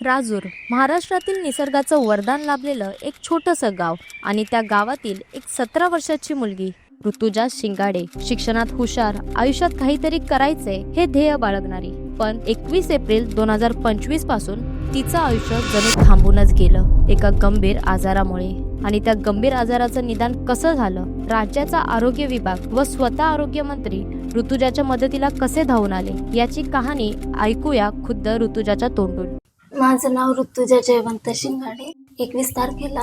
राजूर महाराष्ट्रातील निसर्गाचं वरदान लाभलेलं एक छोटंसं गाव आणि त्या गावातील एक 17 वर्षाची मुलगी ऋतुजा शिंगाडे. शिक्षणात हुशार, आयुष्यात काहीतरी करायचे हे ध्येय बाळगणारी. पण 21 एप्रिल 2025 पासून तिचं आयुष्य जणू थांबूनच गेलं एका गंभीर आजारामुळे. आणि त्या गंभीर आजाराचं निदान कसं झालं, राज्याचा आरोग्य विभाग व स्वतः आरोग्यमंत्री ऋतुजाच्या मदतीला कसे धावून आले, याची कहाणी ऐकूया खुद्द ऋतुजाच्या तोंडून. माझं नाव ऋतुजा जयवंत शिंगाडे. 21 तारखेला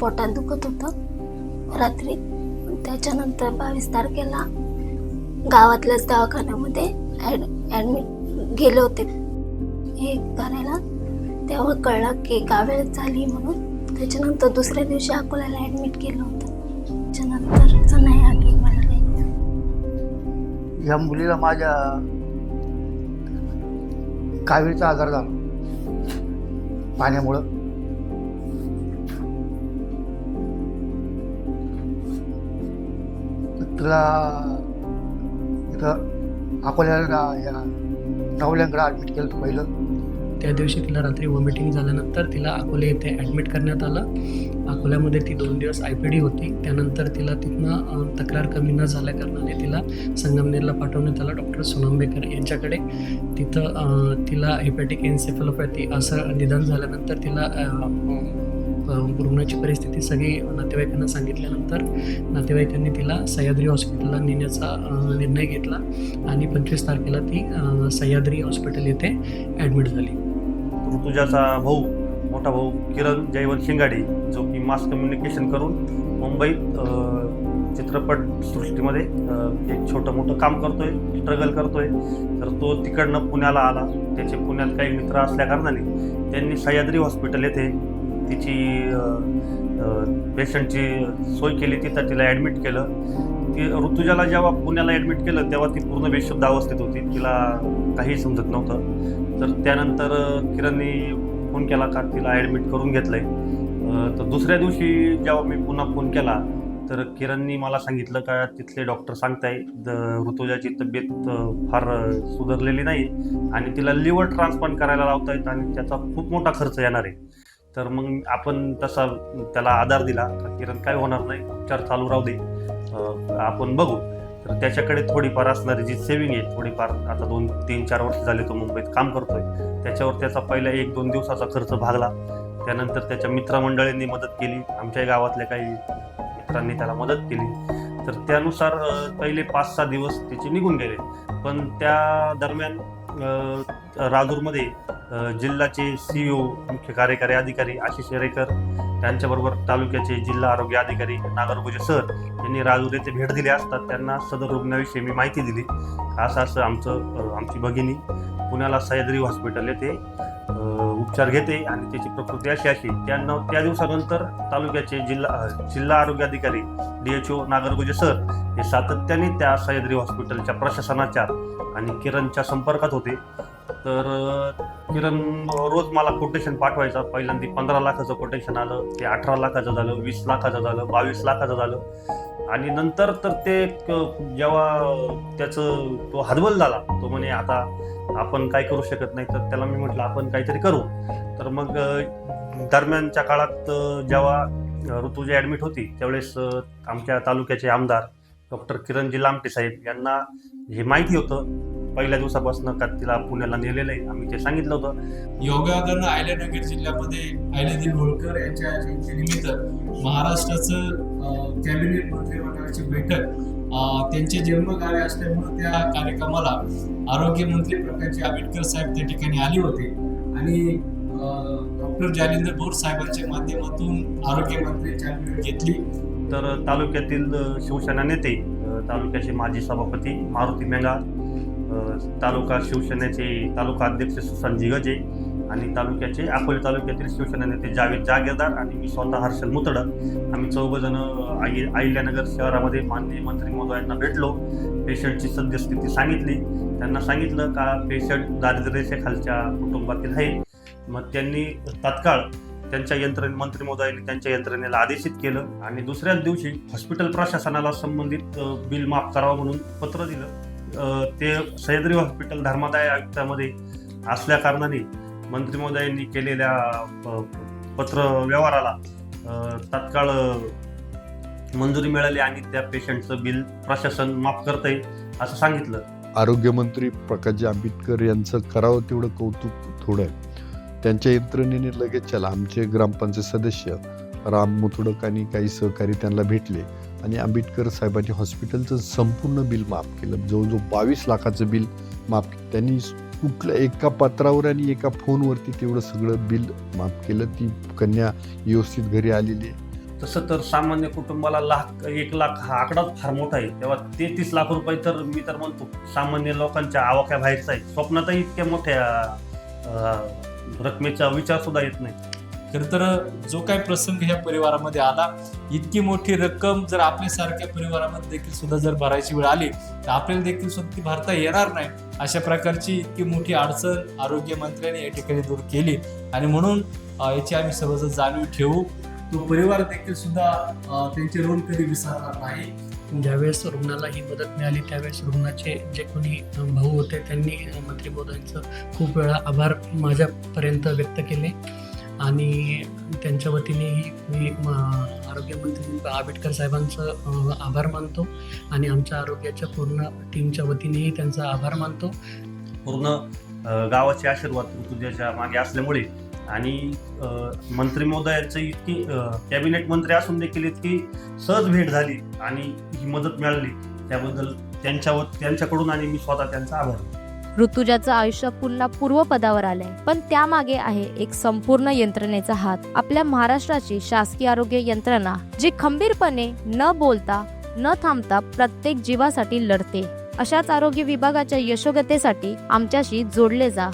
पोटात दुखत होतं रात्री. त्याच्यानंतर 22 तारखेला गावातल्याच दवाखान्यामध्ये ॲडमिट गेले होते हे करायला. तेव्हा कळलं की गावेळ झाली म्हणून. त्याच्यानंतर दुसऱ्या दिवशी अकोल्याला ॲडमिट केलं होतं. त्याच्यानंतरचं नाही आठवण मला काही. या मुलीला माझ्या कावीळचा आजार झाला पाण्यामुळं. तिला इथं अकोल्याला या नवल्यांकडे ॲडमिट केलं होतं पहिलं. त्या दिवशी तिला रात्री वॉमिटिंग झाल्यानंतर तिला अकोले येथे ॲडमिट करण्यात आलं. अकोल्यामध्ये ती 2 दिवस IPD होती. त्यानंतर तिला तिथनं तक्रार कमी न झाल्या कारणाने तिला संगमनेरला पाठवण्यात आलं डॉक्टर सोनंबेकर यांच्याकडे. तिथं तिला हेपॅटिक एन्सेफॅलोपॅथी असं निदान झाल्यानंतर तिला रुग्णाची परिस्थिती सगळी नातेवाईकांना सांगितल्यानंतर नातेवाईकांनी तिला सह्याद्री हॉस्पिटलला नेण्याचा निर्णय घेतला आणि 25 तारखेला ती सह्याद्री हॉस्पिटल येथे ॲडमिट झाली. ऋतुजाचा भाऊ, मोठा भाऊ किरण जयवंत शिंगाडे, जो की मास कम्युनिकेशन करून मुंबईत चित्रपट सृष्टीमध्ये एक छोटं मोठं काम करतोय, स्ट्रगल करतोय. तर तो तिकडनं पुण्याला आला. त्याचे पुण्यात काही मित्र असल्या कारणाने त्यांनी सह्याद्री हॉस्पिटल येथे तिची पेशंटची सोय केली. तिथं तिला ॲडमिट केलं. ती ऋतुजाला जेव्हा पुण्याला ॲडमिट केलं तेव्हा ती पूर्ण बेशुद्ध अवस्थेत होती. तिला काही समजत नव्हतं. तर त्यानंतर किरणनी फोन केला का तिला ॲडमिट करून घेतलं आहे. तर दुसऱ्या दिवशी जेव्हा मी पुन्हा फोन केला तर किरणनी मला सांगितलं का तिथले डॉक्टर सांगताय ऋतुजाची तब्येत फार सुधारलेली नाही आणि तिला लिव्हर ट्रान्सप्लांट करायला लावतायत आणि त्याचा खूप मोठा खर्च येणार आहे. तर मग आपण तसा त्याला आधार दिला का किरण काय होणार नाही, उपचार चालू राहू दे, आपण बघू. तर त्याच्याकडे थोडीफार असणारी जी सेविंग आहे, थोडीफार आता 2-3-4 वर्ष झाले तो मुंबईत काम करतोय, त्याच्यावर त्याचा पहिला 1-2 दिवसाचा खर्च भागला. त्यानंतर त्याच्या मित्रमंडळींनी मदत केली, आमच्या गावातल्या काही मित्रांनी त्याला मदत केली. तर त्यानुसार पहिले 5-6 दिवस त्याचे निघून गेले. पण त्या दरम्यान राजूरमध्ये जिल्ह्याचे CEO, मुख्य कार्यकारी अधिकारी आशिष येरेकर, त्यांच्याबरोबर तालुक्याचे जिल्हा आरोग्य अधिकारी नागरगोजे सर यांनी राजूर येथे भेट दिली असता त्यांना सदर रुग्णाविषयी मी माहिती दिली. असं आमची भगिनी पुण्याला सह्याद्री हॉस्पिटल येथे उपचार घेते आणि त्याची प्रकृती अशी. त्या दिवसानंतर तालुक्याचे जिल्हा आरोग्य अधिकारी DHO नागरगोजे सर हे सातत्याने त्या सह्याद्री हॉस्पिटलच्या प्रशासनाच्या आणि किरणच्या संपर्कात होते. तर किरण रोज मला कोटेशन पाठवायचा. पहिल्यांदा 15 लाखाचं कोटेशन आलं, ते 18 लाखाचं झालं, 20 लाखाचं झालं, 22 लाखाचं झालं. आणि नंतर तर ते जेव्हा त्याचं तो हतबल झाला, तो म्हणे आता आपण काय करू शकत नाही. तर त्याला मी म्हटलं आपण काहीतरी करू. तर मग दरम्यानच्या काळात जेव्हा ऋतुजा ॲडमिट होती त्यावेळेस आमच्या तालुक्याचे आमदार डॉक्टर किरणजी लामटे साहेब यांना हे माहिती होतं पहिल्या दिवसापासून का तिला पुण्याला नेलेलं आहे. आम्ही ते सांगितलं होतं. योगायोगानं अहिल्यानगर जिल्ह्यामध्ये अहिल्यादेवी होळकर यांच्या निमित्त महाराष्ट्राचं कॅबिनेट मंत्रिमंडळाची बैठक त्यांचे जन्मगावी असल्यामुळे त्या कार्यक्रमाला आरोग्यमंत्री प्रकाश आंबेडकर साहेब त्या ठिकाणी आले होते आणि डॉक्टर जालिंदर बोर साहेबांच्या माध्यमातून आरोग्यमंत्र्यांची भेट घेतली. तर तालुक्यातील शिवसेना नेते, तालुक्याचे माजी सभापती मारुती मेंगा, तालुका शिवसेनेचे तालुका अध्यक्ष सुशांत जिगजे आणि तालुक्याचे अकोले तालुक्यातील शिवसेना नेते जावेद जागीरदार आणि मी स्वतः हर्षल मुतड, आम्ही 4 जण अहिल्यानगर शहरामध्ये माननीय मंत्री महोदयांना भेटलो. पेशंटची सद्यस्थिती सांगितली. त्यांना सांगितलं का पेशंट दारिद्र्यरेषेखालच्या कुटुंबातील आहे. मग त्यांनी तात्काळ त्यांच्या मंत्री महोदयांनी त्यांच्या यंत्रणेला आदेशित केलं आणि दुसऱ्याच दिवशी हॉस्पिटल प्रशासनाला संबंधित बिल माफ करावं म्हणून पत्र दिलं. ते सह्याद्री हॉस्पिटल धर्मादाय आयुक्तामध्ये असल्या कारणाने मंत्री महोदयांनी केलेल्या पत्र व्यवहाराला तात्काळ मंजुरी मिळाली आणि त्या पेशंटचं बिल प्रशासन माफ करतंय असं सांगितलं. आरोग्यमंत्री प्रकाशजी आंबेडकर यांचं करावं तेवढं कौतुक थोडं आहे. त्यांच्या यंत्रणेने लगेच चला आमचे ग्रामपंचायत सदस्य राम मुथुडक आणि काही सहकारी त्यांना भेटले आणि आंबेडकर साहेबांच्या हॉस्पिटलचं संपूर्ण बिल माफ केलं. जवळजवळ 22 लाखाचं बिल माफ केलं त्यांनी. कुठल्या एका पत्रावर आणि एका फोनवरती तेवढं सगळं बिल माफ केलं. ती कन्या व्यवस्थित घरी आलेली आहे. तसं तर सामान्य कुटुंबाला 1 लाख हा आकडाच फार मोठा आहे, तेव्हा 33 लाख रुपये तर मी तर म्हणतो सामान्य लोकांच्या आवाक्याबाहेरचा आहे. स्वप्नातही इतक्या मोठ्या रकमेचा विचार सुद्धा येत नाही. खरं तर जो काही प्रसंग ह्या परिवारामध्ये आला, इतकी मोठी रक्कम जर आपल्यासारख्या परिवारामध्ये देखील सुद्धा जर भरायची वेळ आली तर आपल्याला देखील सुद्धा ती भरता येणार नाही. अशा प्रकारची इतकी मोठी अडचण आरोग्यमंत्र्यांनी या ठिकाणी दूर केली आणि म्हणून याची आम्ही सर्वजण जाणीव ठेवू. तो परिवार देखील सुद्धा त्यांचे ऋण कधी विसरणार नाही. ज्यावेळेस रुग्णाला ही मदत मिळाली त्यावेळेस रुग्णाचे जे कोणी भाऊ होते त्यांनी मंत्री महोदयांचं खूप वेळा आभार माझ्यापर्यंत व्यक्त केले आणि त्यांच्या वतीनेही मी आरोग्यमंत्री आंबेडकर साहेबांचं आभार मानतो आणि आमच्या आरोग्याच्या पूर्ण टीमच्या वतीनेही त्यांचा आभार मानतो. पूर्ण गावाचे आशीर्वाद ऋतुजाच्या मागे असल्यामुळे आणि मंत्री महोदयांचं इतकी कॅबिनेट मंत्री असून देखील इतकी सहज भेट झाली आणि ही मदत मिळाली त्याबद्दल त्यांच्याकडून आणि मी स्वतः त्यांचा आभार. ऋतुजाचं आयुष्य पुन्हा पूर्वपदावर आलंय, पण त्यामागे आहे एक संपूर्ण यंत्रणेचा हात. आपल्या महाराष्ट्राची शासकीय आरोग्य यंत्रणा जी खंबीरपणे न बोलता न थांबता प्रत्येक जीवासाठी लढते. अशाच आरोग्य विभागाच्या यशोगतेसाठी आमच्याशी जोडले जा.